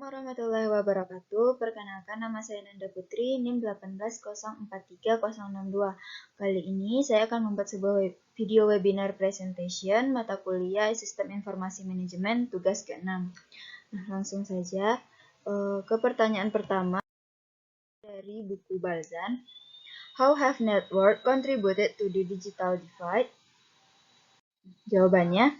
warahmatullahi wabarakatuh. Perkenalkan, nama saya Nanda Putri, NIM 180430062. Kali ini saya akan membuat sebuah video webinar presentation mata kuliah Sistem Informasi Manajemen tugas ke-6. Nah, langsung saja ke pertanyaan pertama dari buku Balzan. How have network contributed to the digital divide? Jawabannya,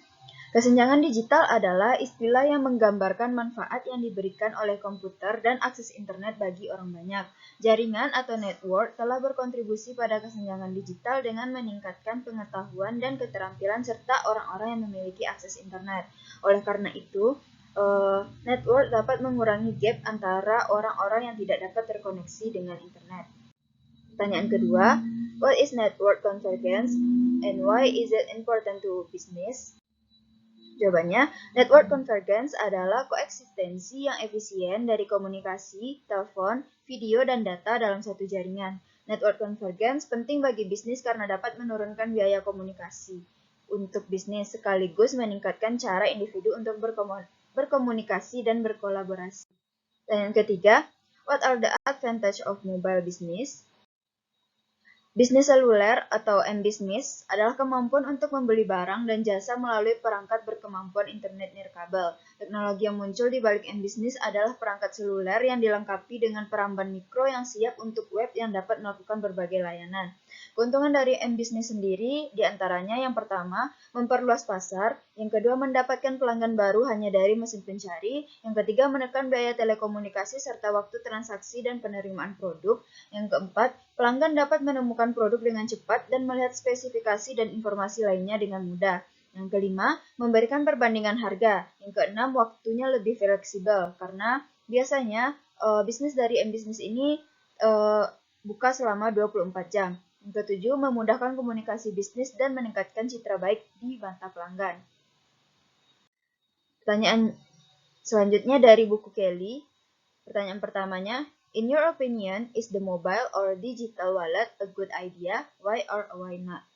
kesenjangan digital adalah istilah yang menggambarkan manfaat yang diberikan oleh komputer dan akses internet bagi orang banyak. Jaringan atau network telah berkontribusi pada kesenjangan digital dengan meningkatkan pengetahuan dan keterampilan serta orang-orang yang memiliki akses internet. Oleh karena itu, network dapat mengurangi gap antara orang-orang yang tidak dapat terkoneksi dengan internet. Pertanyaan kedua, what is network convergence and why is it important to business? Jawabannya, network convergence adalah koeksistensi yang efisien dari komunikasi, telepon, video, dan data dalam satu jaringan. Network convergence penting bagi bisnis karena dapat menurunkan biaya komunikasi untuk bisnis sekaligus meningkatkan cara individu untuk berkomunikasi dan berkolaborasi. Dan yang ketiga, what are the advantage of mobile business? Bisnis seluler atau M-Business adalah kemampuan untuk membeli barang dan jasa melalui perangkat berkemampuan internet nirkabel. Teknologi yang muncul di balik M-Business adalah perangkat seluler yang dilengkapi dengan peramban mikro yang siap untuk web yang dapat melakukan berbagai layanan. Keuntungan dari M-Business sendiri diantaranya yang pertama, memperluas pasar, yang kedua mendapatkan pelanggan baru hanya dari mesin pencari, yang ketiga menekan biaya telekomunikasi serta waktu transaksi dan penerimaan produk, yang keempat, pelanggan dapat menemukan produk dengan cepat dan melihat spesifikasi dan informasi lainnya dengan mudah. Yang kelima, memberikan perbandingan harga. Yang keenam, waktunya lebih fleksibel karena biasanya bisnis dari M-Business ini buka selama 24 jam. Yang ketujuh, memudahkan komunikasi bisnis dan meningkatkan citra baik di mata pelanggan. Pertanyaan selanjutnya dari buku Kelly. Pertanyaan pertamanya, in your opinion, is the mobile or digital wallet a good idea? Why or why not?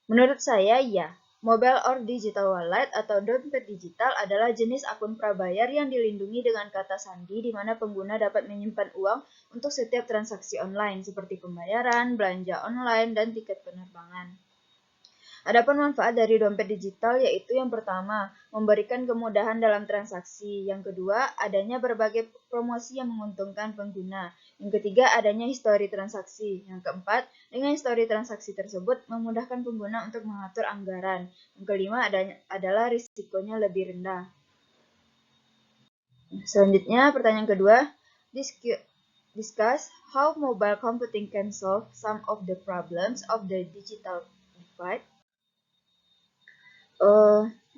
Menurut saya, ya. Mobile or digital wallet atau dompet digital adalah jenis akun prabayar yang dilindungi dengan kata sandi di mana pengguna dapat menyimpan uang untuk setiap transaksi online seperti pembayaran, belanja online, dan tiket penerbangan. Adapun manfaat dari dompet digital yaitu yang pertama, memberikan kemudahan dalam transaksi. Yang kedua, adanya berbagai promosi yang menguntungkan pengguna. Yang ketiga, adanya histori transaksi. Yang keempat, dengan histori transaksi tersebut memudahkan pengguna untuk mengatur anggaran. Yang kelima, adalah risikonya lebih rendah. Selanjutnya, pertanyaan kedua, discuss how mobile computing can solve some of the problems of the digital divide.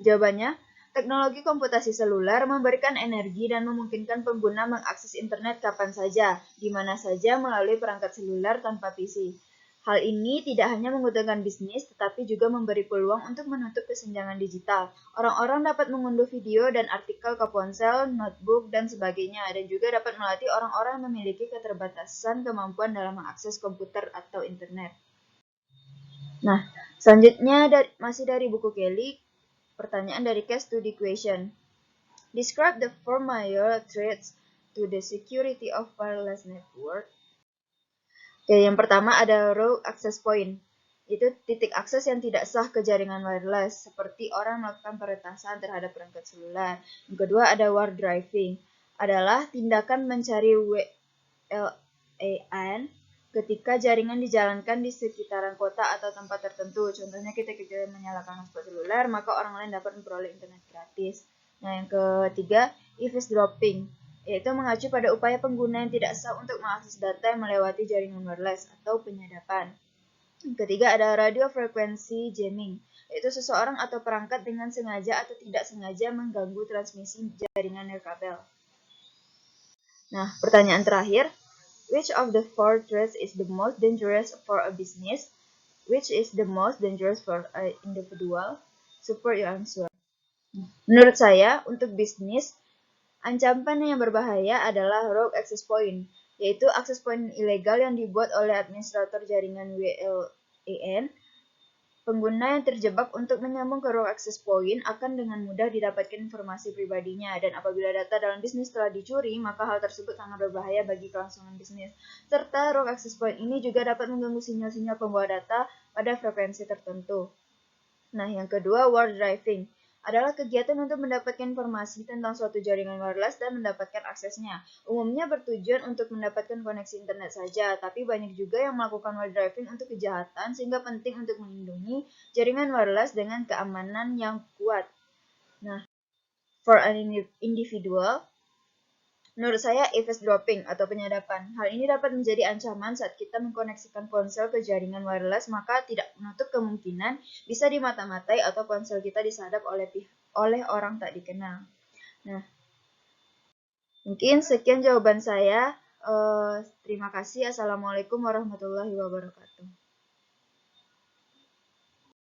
Jawabannya, teknologi komputasi seluler memberikan energi dan memungkinkan pengguna mengakses internet kapan saja, di mana saja melalui perangkat seluler tanpa PC. Hal ini tidak hanya menguntungkan bisnis, tetapi juga memberi peluang untuk menutup kesenjangan digital. Orang-orang dapat mengunduh video dan artikel ke ponsel, notebook, dan sebagainya, dan juga dapat melatih orang-orang yang memiliki keterbatasan kemampuan dalam mengakses komputer atau internet. Nah, selanjutnya masih dari buku Kelly, pertanyaan dari case study question. Describe the four major threats to the security of wireless network. Oke, yang pertama ada rogue access point. Itu titik akses yang tidak sah ke jaringan wireless, seperti orang melakukan peretasan terhadap perangkat seluler. Yang kedua ada war driving, adalah tindakan mencari WLAN ketika jaringan dijalankan di sekitaran kota atau tempat tertentu. Contohnya kita menyalakan hotspot seluler, maka orang lain dapat memperoleh internet gratis. Nah, yang ketiga, eavesdropping, yaitu mengacu pada upaya pengguna yang tidak sah untuk mengakses data yang melewati jaringan wireless atau penyadapan. Yang ketiga ada radio frequency jamming, yaitu seseorang atau perangkat dengan sengaja atau tidak sengaja mengganggu transmisi jaringan nirkabel. Nah, pertanyaan terakhir, which of the four threats is the most dangerous for a business? Which is the most dangerous for an individual? Support your answer. Menurut saya, untuk bisnis, ancaman yang berbahaya adalah rogue access point, yaitu akses point ilegal yang dibuat oleh administrator jaringan WLAN Pengguna yang terjebak untuk menyambung ke raw access point akan dengan mudah didapatkan informasi pribadinya, dan apabila data dalam bisnis telah dicuri, maka hal tersebut sangat berbahaya bagi kelangsungan bisnis. Serta raw access point ini juga dapat mengganggu sinyal-sinyal pembawa data pada frekuensi tertentu. Nah, yang kedua, war driving adalah kegiatan untuk mendapatkan informasi tentang suatu jaringan wireless dan mendapatkan aksesnya. Umumnya bertujuan untuk mendapatkan koneksi internet saja, tapi banyak juga yang melakukan war driving untuk kejahatan, sehingga penting untuk melindungi jaringan wireless dengan keamanan yang kuat. Nah, for an individual, menurut saya, eavesdropping atau penyadapan. Hal ini dapat menjadi ancaman saat kita mengkoneksikan ponsel ke jaringan wireless, maka tidak menutup kemungkinan bisa dimata-matai atau ponsel kita disadap oleh orang tak dikenal. Nah, mungkin sekian jawaban saya. Terima kasih. Assalamualaikum warahmatullahi wabarakatuh.